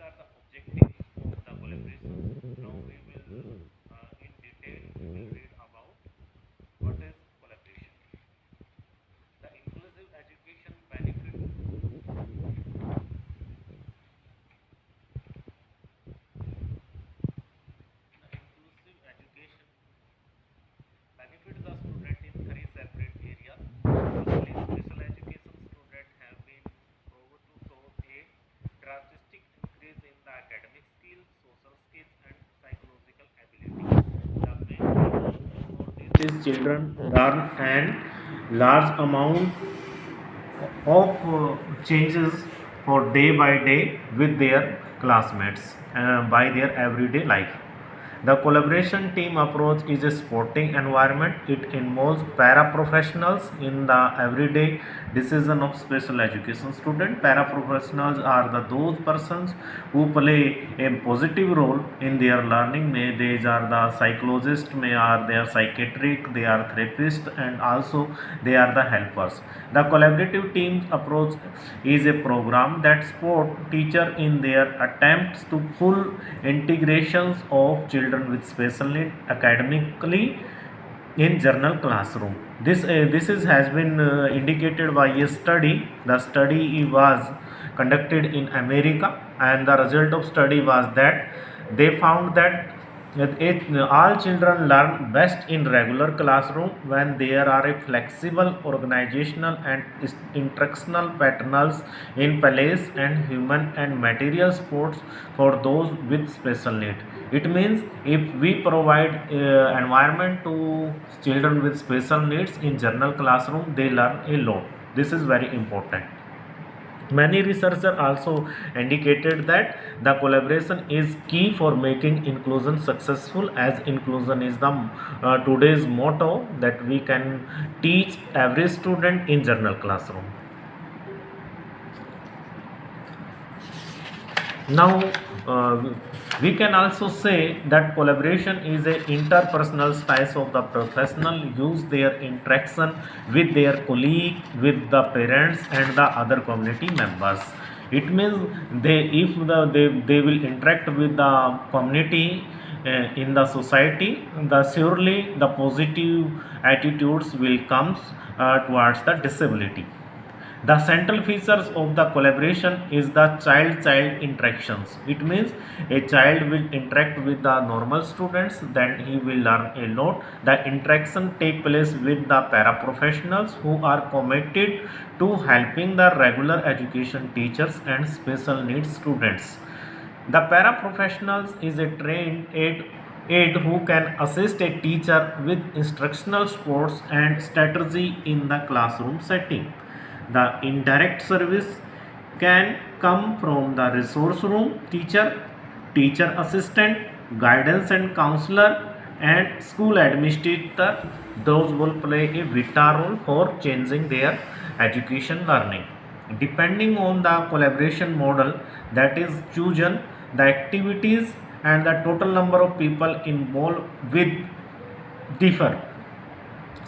are the objectives of the collaborations. Now we will in detail we will read about what is collaboration. The inclusive education benefit. The inclusive education benefit the student in three separate areas. Firstly, special education students have been proved to show a drastic increase in the academic skills, social skills, and psychological ability. The main goal for these children learn and large amount of changes for day by day with their classmates by their everyday life. The collaboration team approach is a sporting environment. It involves paraprofessionals in the everyday decision of special education student. Paraprofessionals are those persons who play a positive role in their learning. May these are the psychologists, may are they are psychiatric, they are therapists, and also they are the helpers. The collaborative team approach is a program that support teacher in their attempts to full integrations of children with special need academically in journal classroom. This has been indicated by a study. The study was conducted in America, and the result of study was that they found that all children learn best in regular classroom when there are a flexible organizational and instructional patterns in place and human and material supports for those with special need. It means if we provide environment to children with special needs in general classroom, they learn a lot. This is very important. Many researchers also indicated that the collaboration is key for making inclusion successful, as inclusion is the today's motto that we can teach every student in general classroom. Now we can also say that collaboration is a interpersonal style of the professional use their interaction with their colleague, with the parents and the other community members. It means they will interact with the community in the society, the surely the positive attitudes will comes towards the disability. The central features of the collaboration is the child-child interactions. It means a child will interact with the normal students, then he will learn a lot. The interaction take place with the paraprofessionals who are committed to helping the regular education teachers and special needs students. The paraprofessionals is a trained aid who can assist a teacher with instructional supports and strategy in the classroom setting. The indirect service can come from the resource room teacher, teacher assistant, guidance and counselor, and school administrator. Those will play a vital role for changing their education learning. Depending on the collaboration model that is chosen, the activities and the total number of people involved with differ.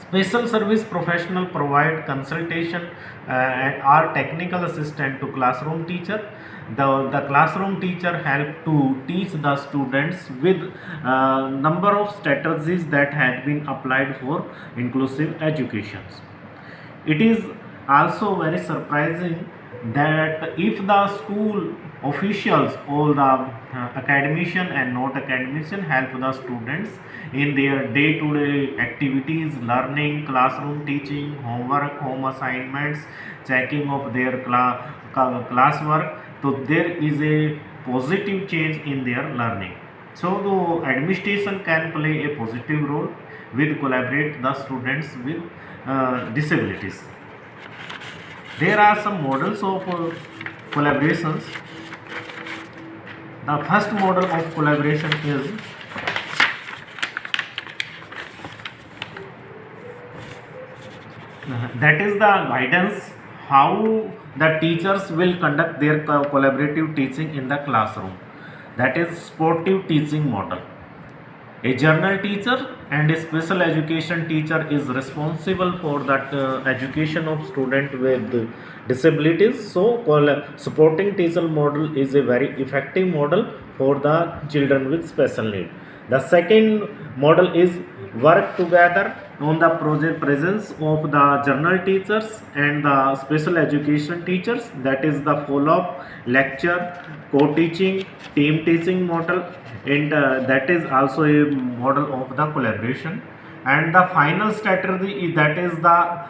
Special service professional provide consultation and are technical assistant to classroom teacher. The classroom teacher help to teach the students with number of strategies that had been applied for inclusive educations. It is also very surprising that if the school officials, all the academician and not academician, help the students in their day-to-day activities, learning, classroom teaching, homework, home assignments, checking of their classwork, so there is a positive change in their learning. So the administration can play a positive role with collaborate the students with disabilities. There are some models of collaborations. The first model of collaboration is that is the guidance how the teachers will conduct their collaborative teaching in the classroom. That is sportive teaching model. A general teacher and a special education teacher is responsible for that education of student with disabilities. So, supporting teacher model is a very effective model for the children with special need. The second model is work together on the project presence of the general teachers and the special education teachers, that is the follow-up lecture, co-teaching, team teaching model, and that is also a model of the collaboration. And the final strategy is, that is the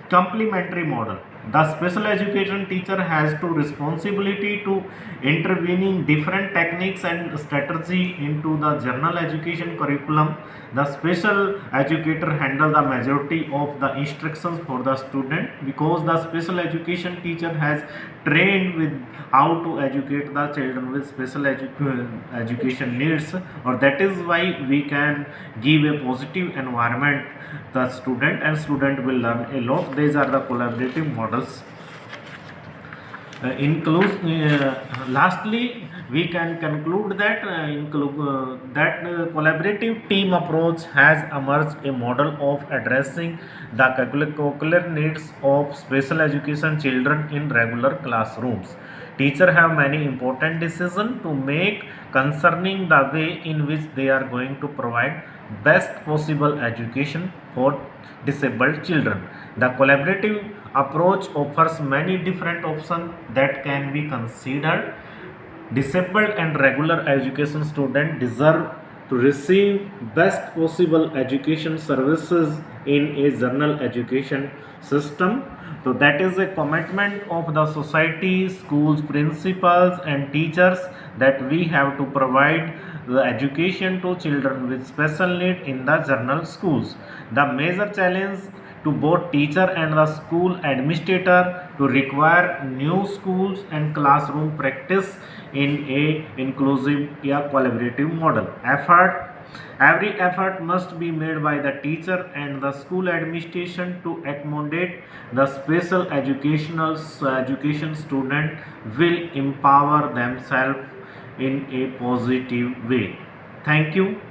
complementary model. The special education teacher has to responsibility to intervening different techniques and strategy into the general education curriculum. The special educator handle the majority of the instructions for the student, because the special education teacher has trained with how to educate the children with special education needs, or that is why we can give a positive environment the student, and student will learn a lot. These are the collaborative models. Lastly, we can conclude that collaborative team approach has emerged a model of addressing the curricular needs of special education children in regular classrooms. Teachers have many important decisions to make concerning the way in which they are going to provide best possible education for disabled children. The collaborative approach offers many different options that can be considered. Disabled and regular education students deserve to receive best possible education services in a general education system. So that is a commitment of the society, schools, principals and teachers, that we have to provide the education to children with special need in the general schools. The major challenge to both teacher and the school administrator to require new schools and classroom practice in a inclusive collaborative model. Every effort must be made by the teacher and the school administration to accommodate the special education student will empower themselves in a positive way. Thank you.